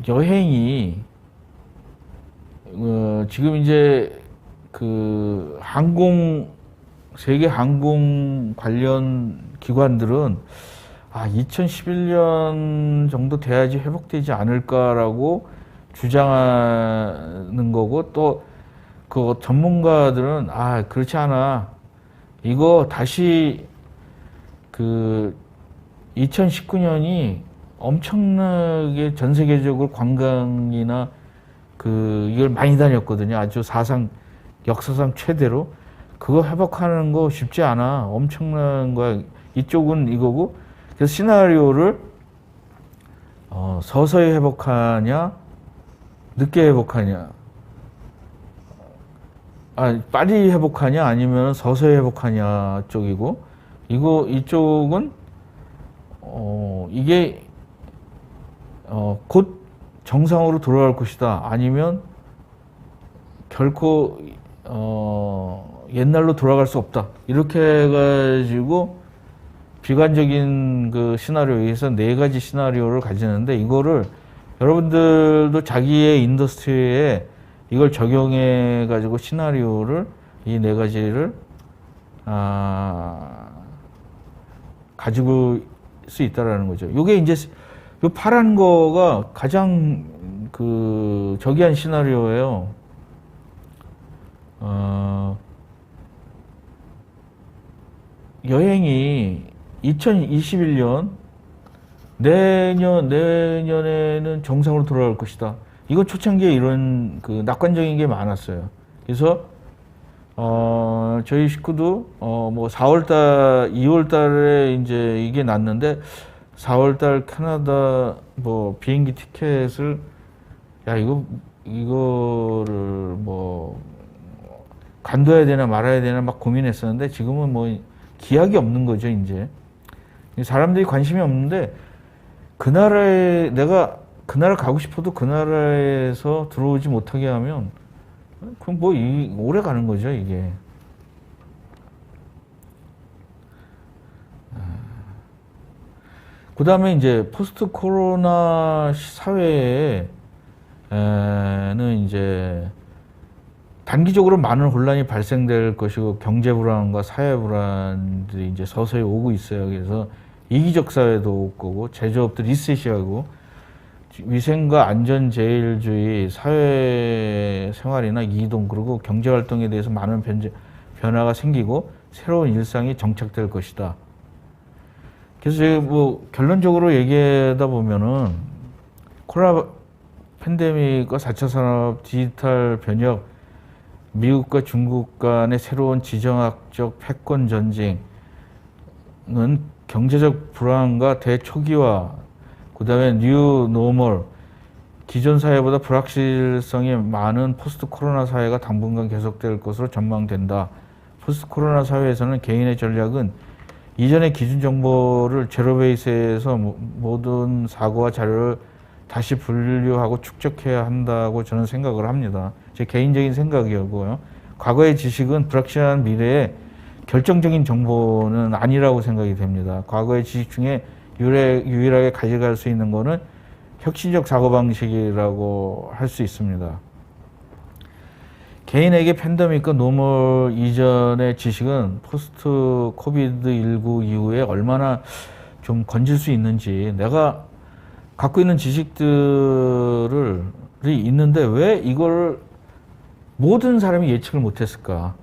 여행이 지금 이제 그 세계 항공 관련 기관들은 2011년 정도 돼야지 회복되지 않을까라고 주장하는 거고, 또 그 전문가들은 그렇지 않아. 이거 다시 그 2019년이 엄청나게 전 세계적으로 관광이나 이걸 많이 다녔거든요. 아주 역사상 최대로. 그거 회복하는 거 쉽지 않아. 엄청난 거야. 이쪽은 이거고. 그래서 시나리오를 서서히 회복하냐, 늦게 회복하냐, 빨리 회복하냐, 아니면 서서히 회복하냐 쪽이고, 이쪽은 이게 곧 정상으로 돌아갈 것이다, 아니면 결코 옛날로 돌아갈 수 없다, 이렇게 해가지고 비관적인 그 시나리오에 의해서 네 가지 시나리오를 가지는데, 이거를 여러분들도 자기의 인더스트리에 이걸 적용해 가지고 시나리오를 이 네 가지를 가지고 수 있다라는 거죠. 이게 이제 요 파란 거가 가장 그 저기한 시나리오예요. 여행이 2021년 내년에는 정상으로 돌아갈 것이다. 이건 초창기에 이런 그 낙관적인 게 많았어요. 그래서 저희 식구도 뭐 4월달, 2월달에 이제 이게 났는데, 4월달 캐나다 뭐 비행기 티켓을 이거를 뭐 간둬야 되나 말아야 되나 막 고민했었는데, 지금은 뭐 기약이 없는 거죠. 이제 사람들이 관심이 없는데, 내가 그 나라 가고 싶어도 그 나라에서 들어오지 못하게 하면 그럼 뭐 오래 가는 거죠, 이게. 그 다음에 이제 포스트 코로나 사회에는 이제 단기적으로 많은 혼란이 발생될 것이고 경제 불안과 사회 불안들이 이제 서서히 오고 있어요. 그래서 이기적 사회도 올 거고 제조업도 리세시하고 위생과 안전제일주의, 사회 생활이나 이동 그리고 경제 활동에 대해서 많은 변화가 생기고 새로운 일상이 정착될 것이다. 그래서 제가 뭐 결론적으로 얘기하다 보면은 코로나 팬데믹과 4차 산업, 디지털 변혁, 미국과 중국 간의 새로운 지정학적 패권 전쟁은 경제적 불안과 대초기화, 그 다음에 뉴 노멀, 기존 사회보다 불확실성이 많은 포스트 코로나 사회가 당분간 계속될 것으로 전망된다. 포스트 코로나 사회에서는 개인의 전략은 이전의 기준 정보를 제로베이스에서 모든 사고와 자료를 다시 분류하고 축적해야 한다고 저는 생각을 합니다. 제 개인적인 생각이고요. 과거의 지식은 불확실한 미래에 결정적인 정보는 아니라고 생각이 됩니다. 과거의 지식 중에 유일하게 가져갈 수 있는 거는 혁신적 사고방식이라고 할 수 있습니다. 개인에게 팬데믹과 노멀 이전의 지식은 포스트 코비드19 이후에 얼마나 좀 건질 수 있는지, 내가 갖고 있는 지식들이 있는데 왜 이걸 모든 사람이 예측을 못했을까?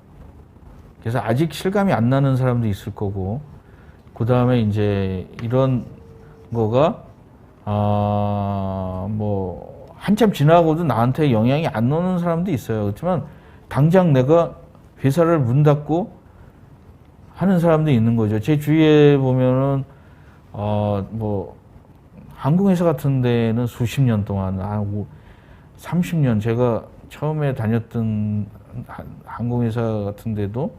그래서 아직 실감이 안 나는 사람도 있을 거고, 그 다음에 이제 이런 거가 뭐 한참 지나고도 나한테 영향이 안 오는 사람도 있어요. 그렇지만 당장 내가 회사를 문 닫고 하는 사람도 있는 거죠. 제 주위에 보면은 뭐 항공회사 같은 데는 수십 년 동안, 30년, 제가 처음에 다녔던 항공회사 같은 데도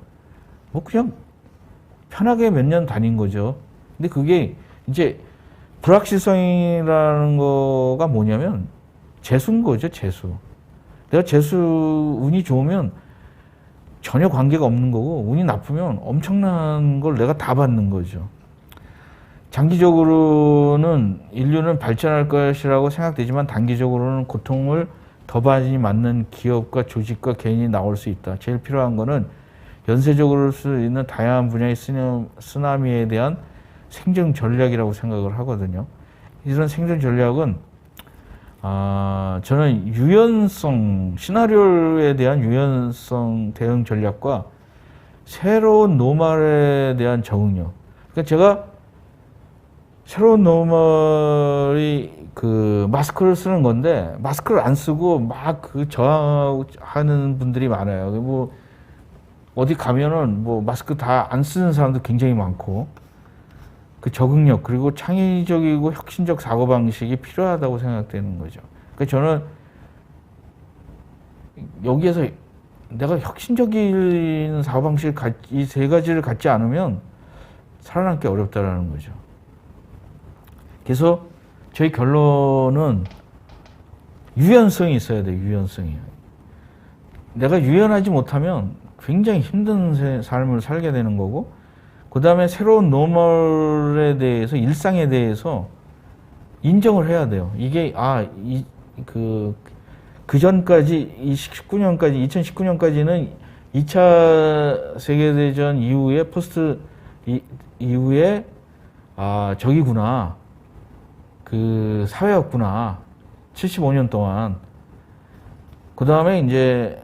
뭐 그냥 편하게 몇 년 다닌 거죠. 근데 그게 이제 불확실성이라는 거가 뭐냐면 재수인 거죠, 재수. 내가 재수 운이 좋으면 전혀 관계가 없는 거고, 운이 나쁘면 엄청난 걸 내가 다 받는 거죠. 장기적으로는 인류는 발전할 것이라고 생각되지만 단기적으로는 고통을 더 많이 맞는 기업과 조직과 개인이 나올 수 있다. 제일 필요한 거는 연쇄적으로 수 있는 다양한 분야의 쓰나미에 대한 생존 전략이라고 생각을 하거든요. 이런 생존 전략은 저는 유연성, 시나리오에 대한 유연성 대응 전략과 새로운 노멀에 대한 적응력. 그러니까 제가 새로운 노멀이 그 마스크를 쓰는 건데, 마스크를 안 쓰고 막 그 저항하는 분들이 많아요. 뭐 어디 가면은 뭐 마스크 다 안 쓰는 사람도 굉장히 많고, 그 적응력 그리고 창의적이고 혁신적 사고방식이 필요하다고 생각되는 거죠. 그러니까 저는 여기에서 내가 혁신적인 사고방식 이 세 가지를 갖지 않으면 살아남기 어렵다라는 거죠. 그래서 저희 결론은 유연성이 있어야 돼요. 유연성이. 내가 유연하지 못하면 굉장히 힘든 삶을 살게 되는 거고, 그 다음에 새로운 노멀에 대해서, 일상에 대해서 인정을 해야 돼요. 이게 그 전까지 2019년까지는 2차 세계대전 이후에 이후에 저기구나, 그 사회였구나, 75년 동안. 그 다음에 이제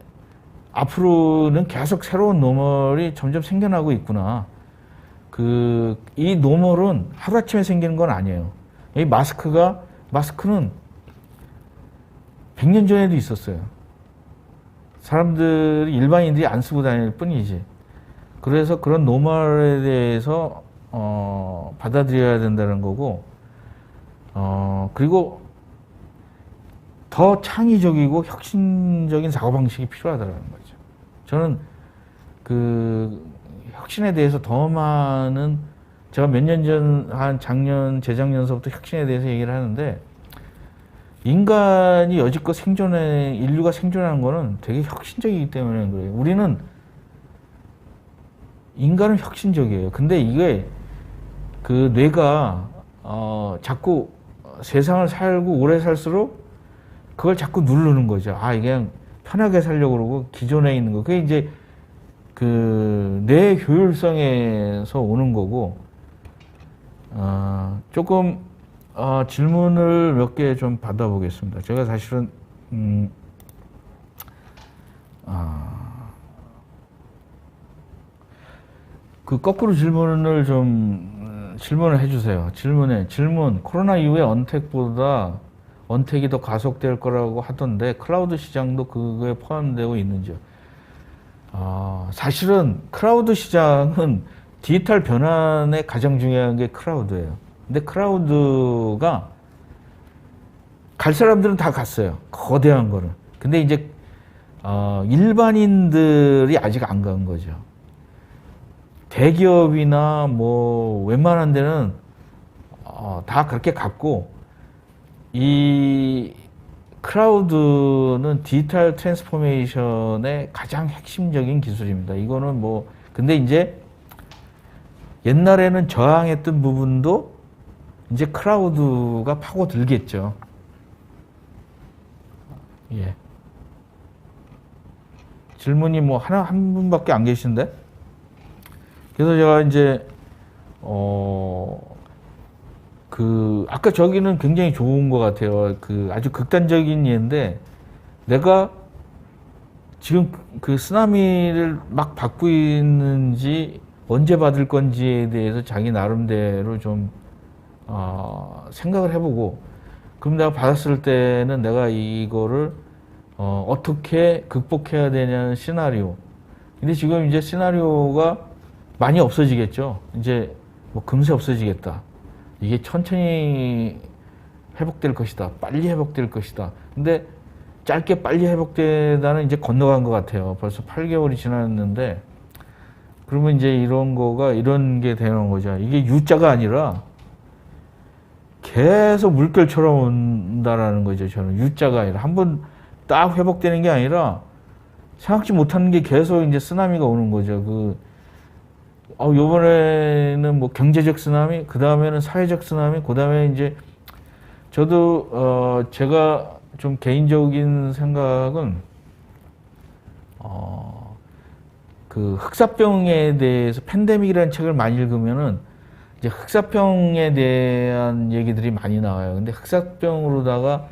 앞으로는 계속 새로운 노멀이 점점 생겨나고 있구나. 이 노멀은 하루아침에 생기는 건 아니에요. 이 마스크는 100년 전에도 있었어요. 일반인들이 안 쓰고 다닐 뿐이지. 그래서 그런 노멀에 대해서 받아들여야 된다는 거고, 그리고 더 창의적이고 혁신적인 사고방식이 필요하다는 거죠. 저는 혁신에 대해서 더 많은, 제가 몇 년 전, 재작년서부터 혁신에 대해서 얘기를 하는데, 인간이 여지껏 인류가 생존하는 거는 되게 혁신적이기 때문에 그래요. 인간은 혁신적이에요. 근데 이게 그 뇌가 자꾸 세상을 살고 오래 살수록 그걸 자꾸 누르는 거죠. 아, 이게 그냥 편하게 살려고 그러고 기존에 있는 거. 그게 이제 그 뇌 효율성에서 오는 거고, 조금 질문을 몇 개 좀 받아보겠습니다. 제가 사실은 그 거꾸로 질문을 좀 질문을 해주세요. 질문. 코로나 이후에 언택이 더 가속될 거라고 하던데 클라우드 시장도 그거에 포함되고 있는지요? 사실은 클라우드 시장은 디지털 변환에 가장 중요한 게 클라우드예요. 근데 클라우드가 갈 사람들은 다 갔어요. 거대한 거는. 근데 이제 일반인들이 아직 안 간 거죠. 대기업이나 뭐 웬만한 데는 다 그렇게 갔고, 이 클라우드는 디지털 트랜스포메이션의 가장 핵심적인 기술입니다. 이거는 뭐 근데 이제 옛날에는 저항했던 부분도 이제 클라우드가 파고들겠죠. 예. 질문이 뭐 한 분밖에 안 계신데? 그래서 제가 이제 아까 저기는 굉장히 좋은 것 같아요. 아주 극단적인 예인데, 내가 지금 그 쓰나미를 막 받고 있는지 언제 받을 건지에 대해서 자기 나름대로 좀 생각을 해보고, 그럼 내가 받았을 때는 내가 이거를 어떻게 극복해야 되냐는 시나리오. 근데 지금 이제 시나리오가 많이 없어지겠죠. 이제 뭐 금세 없어지겠다. 이게 천천히 회복될 것이다. 빨리 회복될 것이다. 근데 짧게 빨리 회복되다는 이제 건너간 것 같아요. 벌써 8개월이 지났는데, 그러면 이제 이런 게 되는 거죠. 이게 U자가 아니라 계속 물결처럼 온다라는 거죠. 저는 U자가 아니라 한 번 딱 회복되는 게 아니라 생각지 못하는 게 계속 이제 쓰나미가 오는 거죠. 요번에는 뭐 경제적 쓰나미, 그 다음에는 사회적 쓰나미, 그 다음에 이제 저도 제가 좀 개인적인 생각은 그 흑사병에 대해서 팬데믹이라는 책을 많이 읽으면은 이제 흑사병에 대한 얘기들이 많이 나와요. 근데 흑사병으로다가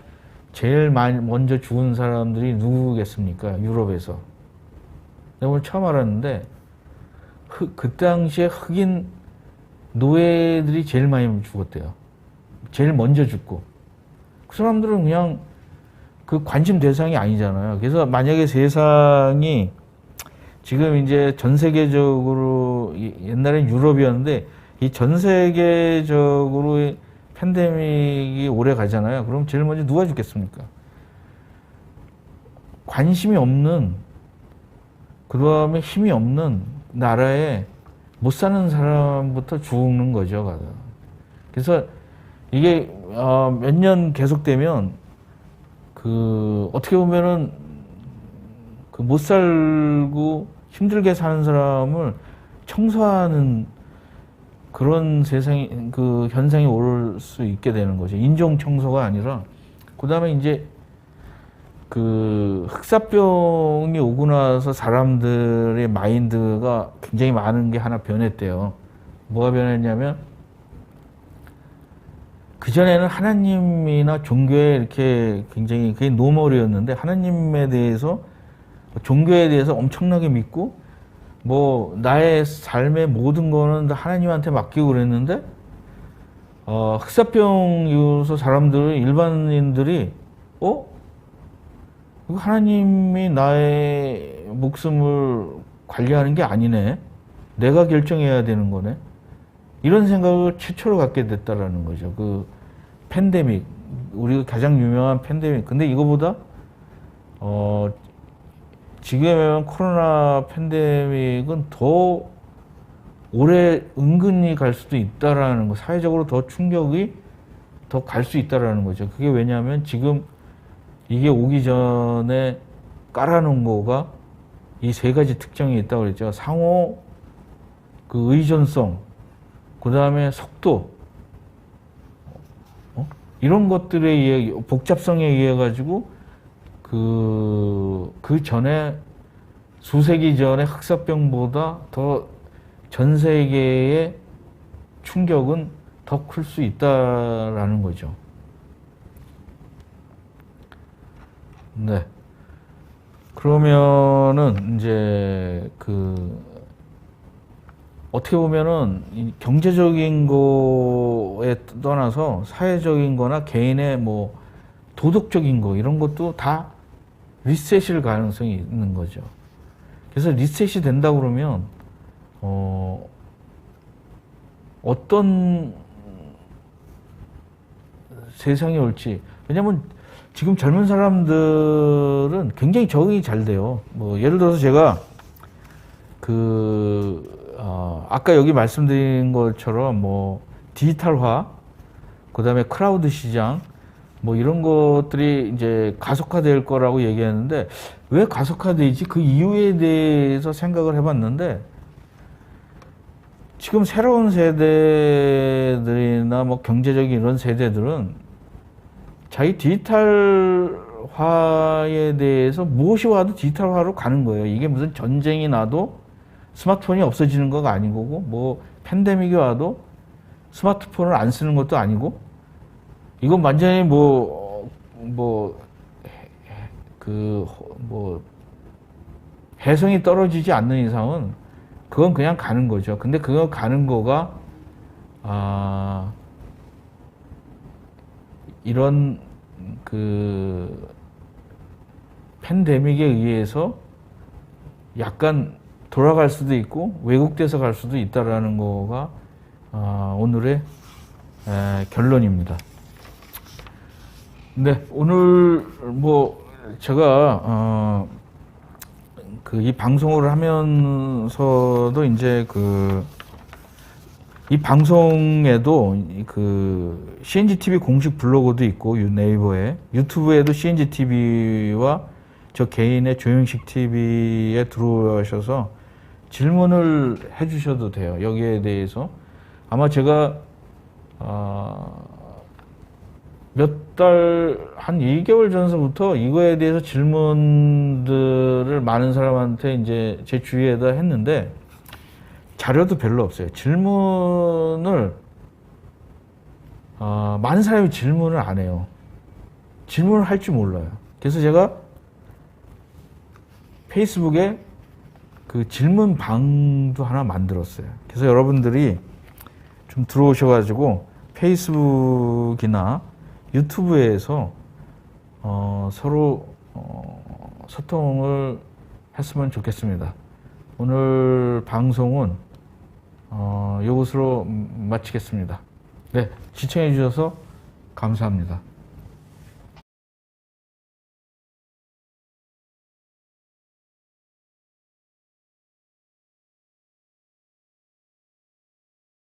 제일 먼저 죽은 사람들이 누구겠습니까? 유럽에서. 내가 오늘 처음 알았는데 그 당시에 흑인 노예들이 제일 많이 죽었대요. 제일 먼저 죽고. 그 사람들은 그냥 그 관심 대상이 아니잖아요. 그래서 만약에 세상이 지금 이제 전 세계적으로, 옛날엔 유럽이었는데 이 전 세계적으로 팬데믹이 오래 가잖아요. 그럼 제일 먼저 누가 죽겠습니까? 관심이 없는, 그 다음에 힘이 없는 나라에 못 사는 사람부터 죽는 거죠. 그래서 이게 몇 년 계속되면 어떻게 보면은 못 살고 힘들게 사는 사람을 청소하는 그런 현상이 올 수 있게 되는 거죠. 인종 청소가 아니라. 그 다음에 이제 흑사병이 오고 나서 사람들의 마인드가 굉장히 많은 게 하나 변했대요. 뭐가 변했냐면, 그전에는 하나님이나 종교에 이렇게 굉장히 그게 노멀이었는데, 하나님에 대해서, 종교에 대해서 엄청나게 믿고, 뭐 나의 삶의 모든 거는 다 하나님한테 맡기고 그랬는데, 흑사병 이후로 일반인들이 이거 하나님이 나의 목숨을 관리하는 게 아니네. 내가 결정해야 되는 거네. 이런 생각을 최초로 갖게 됐다라는 거죠. 팬데믹, 우리가 가장 유명한 팬데믹. 근데 이거보다 지금의 코로나 팬데믹은 더 오래 은근히 갈 수도 있다라는 거, 사회적으로 더 충격이 더 갈 수 있다라는 거죠. 그게 왜냐하면 지금 이게 오기 전에 깔아놓은 거가 이 세 가지 특징이 있다고 그랬죠. 상호 의존성, 그 다음에 속도, 이런 것들에 의해 복잡성에 의해 가지고 그 전에 수세기 전의 흑사병보다 더 전 세계의 충격은 더 클 수 있다라는 거죠. 네. 그러면은 이제 어떻게 보면은 이 경제적인 거에 떠나서 사회적인 거나 개인의 뭐 도덕적인 거 이런 것도 다 리셋일 가능성이 있는 거죠. 그래서 리셋이 된다 그러면 어떤 세상이 올지. 왜냐면 지금 젊은 사람들은 굉장히 적응이 잘 돼요. 뭐 예를 들어서 제가 아까 여기 말씀드린 것처럼 뭐 디지털화, 그다음에 클라우드 시장, 뭐 이런 것들이 이제 가속화될 거라고 얘기했는데 왜 가속화되지? 그 이유에 대해서 생각을 해봤는데 지금 새로운 세대들이나 뭐 경제적인 이런 세대들은 자기 디지털화에 대해서 무엇이 와도 디지털화로 가는 거예요. 이게 무슨 전쟁이 나도 스마트폰이 없어지는 거가 아니고, 뭐 팬데믹이 와도 스마트폰을 안 쓰는 것도 아니고, 이건 완전히 해성이 떨어지지 않는 이상은 그건 그냥 가는 거죠. 근데 그거 가는 거가 이런 팬데믹에 의해서 약간 돌아갈 수도 있고 왜곡돼서 갈 수도 있다라는 거가 오늘의 결론입니다. 네, 오늘 뭐 제가 이 방송을 하면서도 이제 이 방송에도 CNG TV 공식 블로그도 있고 네이버에, 유튜브에도 CNG TV와 저 개인의 조영식 TV에 들어오셔서 질문을 해주셔도 돼요. 여기에 대해서 아마 제가 한 2개월 전서부터 이거에 대해서 질문들을 많은 사람한테 이제 제 주위에다 했는데 자료도 별로 없어요. 질문을 많은 사람이 질문을 안 해요. 질문을 할 줄 몰라요. 그래서 제가 페이스북에 질문 방도 하나 만들었어요. 그래서 여러분들이 좀 들어오셔가지고 페이스북이나 유튜브에서 서로 소통을 했으면 좋겠습니다. 오늘 방송은 이것으로 마치겠습니다. 네, 시청해 주셔서 감사합니다.